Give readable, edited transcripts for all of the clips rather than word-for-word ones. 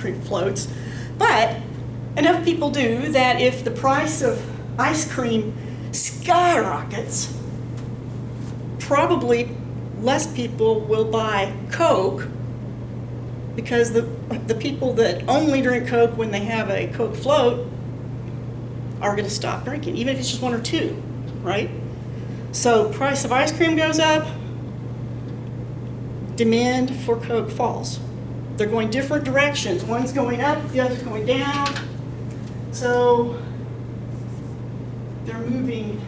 cream floats, but enough people do that if the price of ice cream skyrockets, probably less people will buy Coke, because the people that only drink Coke when they have a Coke float are going to stop drinking, even if it's just one or two, right? So price of ice cream goes up, demand for Coke falls. They're going different directions. One's going up, the other's going down. So they're moving,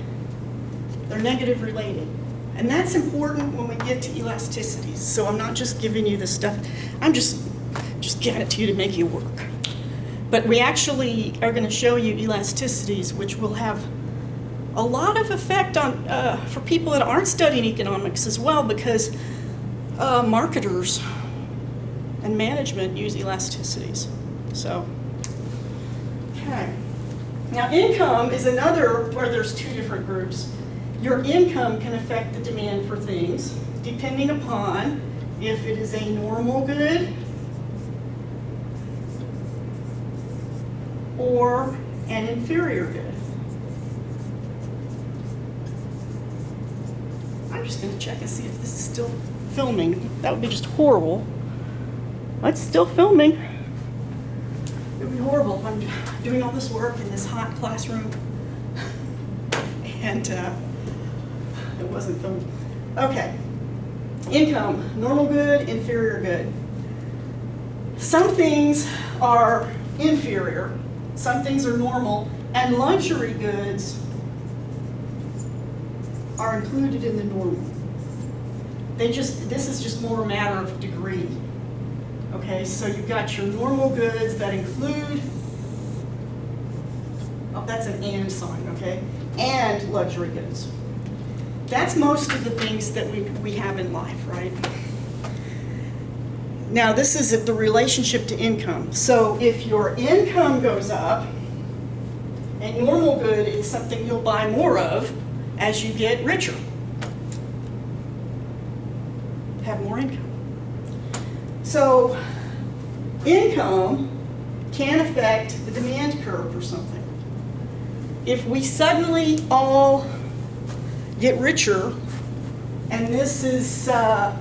they're negative related. And that's important when we get to elasticities. So I'm not just giving you this stuff, I'm just giving it to you to make you work. But we actually are going to show you elasticities, which will have a lot of effect on for people that aren't studying economics as well, because marketers and management use elasticities. So, okay. Now income is another where there's two different groups. Your income can affect the demand for things depending upon if it is a normal good or an inferior good. I'm just going to check and see if this is still filming. That would be just horrible. It's still filming. It would be horrible if I'm doing all this work in this hot classroom and it wasn't filming. Okay. Income, normal good, inferior good. Some things are inferior, some things are normal, and luxury goods are included in the normal. This is just more a matter of degree. Okay, so you've got your normal goods that include, oh, that's an and sign, okay, and luxury goods. That's most of the things that we have in life, right? Now, this is the relationship to income. So if your income goes up, a normal good is something you'll buy more of as you get richer. Have more income. So income can affect the demand curve for something. If we suddenly all get richer, and this is a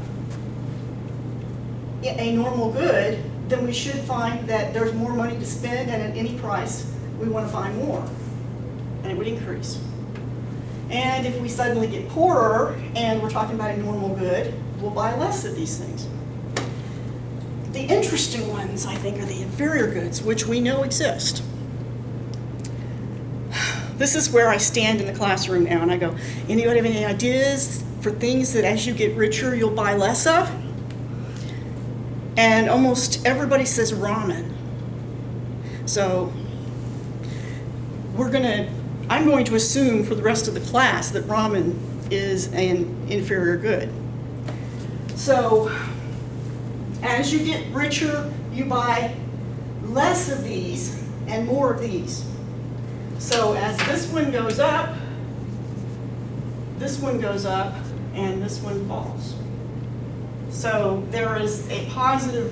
normal good, then we should find that there's more money to spend, and at any price we want to buy more, and it would increase. And if we suddenly get poorer, and we're talking about a normal good, we'll buy less of these things. The interesting ones, I think, are the inferior goods, which we know exist. This is where I stand in the classroom now, and I go, anybody have any ideas for things that as you get richer, you'll buy less of? And almost everybody says ramen. So I'm going to assume for the rest of the class that ramen is an inferior good. So as you get richer, you buy less of these and more of these. So as this one goes up, and this one falls. So there is a positive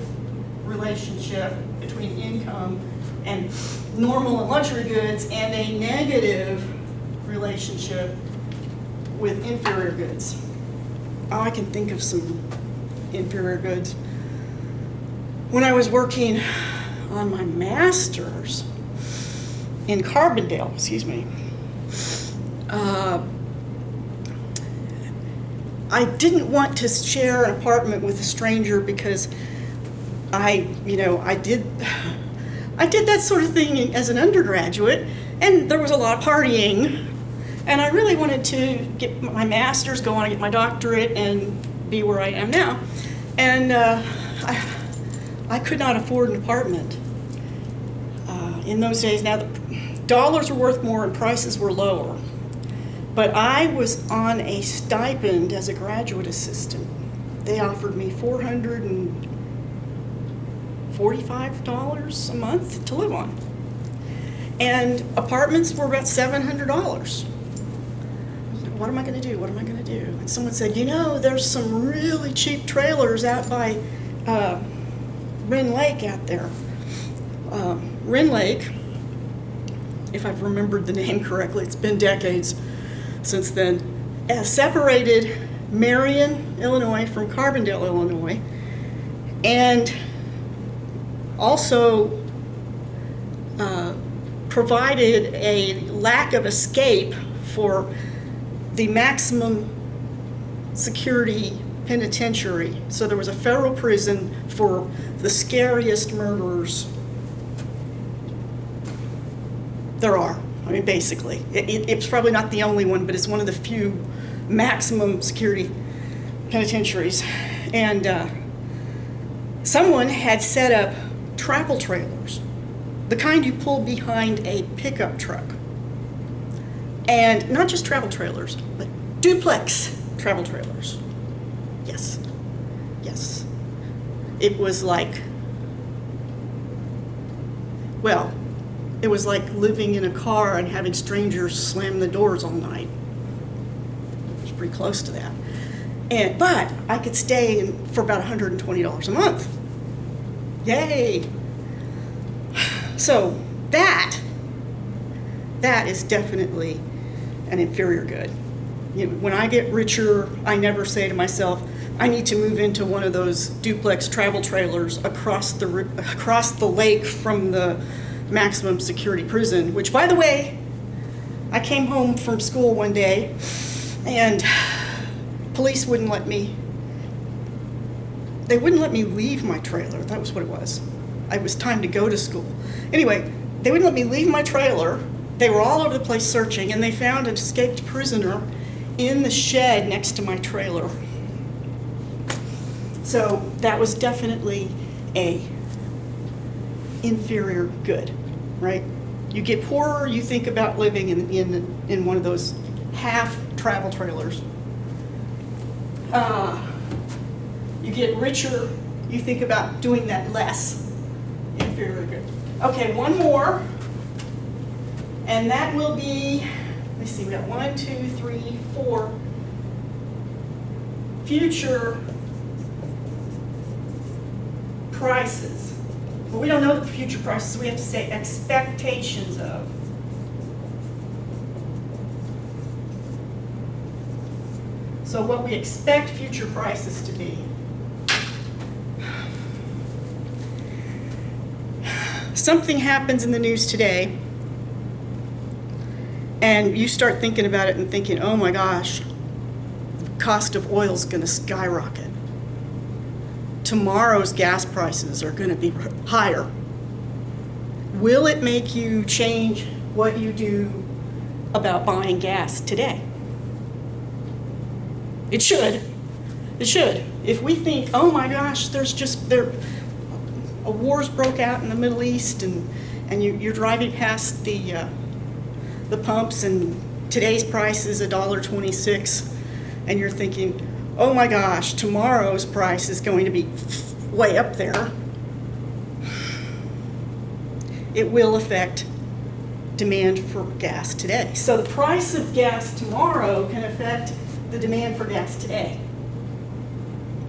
relationship between income and normal and luxury goods, and a negative relationship with inferior goods. Oh, I can think of some inferior goods. When I was working on my master's in Carbondale, I didn't want to share an apartment with a stranger because I did that sort of thing as an undergraduate, and there was a lot of partying, and I really wanted to get my master's, go on and get my doctorate, and be where I am now. And I could not afford an apartment in those days. Now, the dollars were worth more and prices were lower. But I was on a stipend as a graduate assistant. They offered me $445 a month to live on. And apartments were about $700. What am I going to do? What am I going to do? And someone said, there's some really cheap trailers out by Wren Lake out there. Wren Lake, if I've remembered the name correctly, it's been decades since then, separated Marion, Illinois from Carbondale, Illinois, and also provided a lack of escape for the maximum security penitentiary. So there was a federal prison for the scariest murderers there are. I mean, basically. It's probably not the only one, but it's one of the few maximum security penitentiaries. And someone had set up travel trailers, the kind you pull behind a pickup truck. And not just travel trailers, but duplex travel trailers. Yes, yes. It was like, well, it was like living in a car and having strangers slam the doors all night. It was pretty close to that. But I could stay for about $120 a month. Yay! So that is definitely an inferior good. You know, when I get richer, I never say to myself, I need to move into one of those duplex travel trailers across the lake from the maximum security prison, which, by the way, I came home from school one day and police wouldn't let me leave my trailer. That was what it was. It was time to go to school. Anyway, they wouldn't let me leave my trailer. They were all over the place searching, and they found an escaped prisoner in the shed next to my trailer. So that was definitely a inferior good, right? You get poorer, you think about living in one of those half travel trailers. You get richer, you think about doing that less. Inferior good. Okay, one more. And that will be, let's see, we got 1, 2, 3, 4 future prices. Well, we don't know the future prices, so we have to say expectations of. So what we expect future prices to be. Something happens in the news today, and you start thinking about it and thinking, oh my gosh, the cost of oil is going to skyrocket. Tomorrow's gas prices are going to be higher. Will it make you change what you do about buying gas today? It should. It should. If we think, oh my gosh, a war's broke out in the Middle East, and you're driving past the pumps, and today's price is $1.26, and you're thinking, oh my gosh, tomorrow's price is going to be way up there. It will affect demand for gas today. So the price of gas tomorrow can affect the demand for gas today.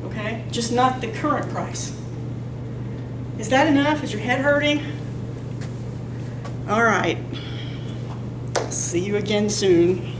Okay? Just not the current price. Is that enough? Is your head hurting? All right. See you again soon.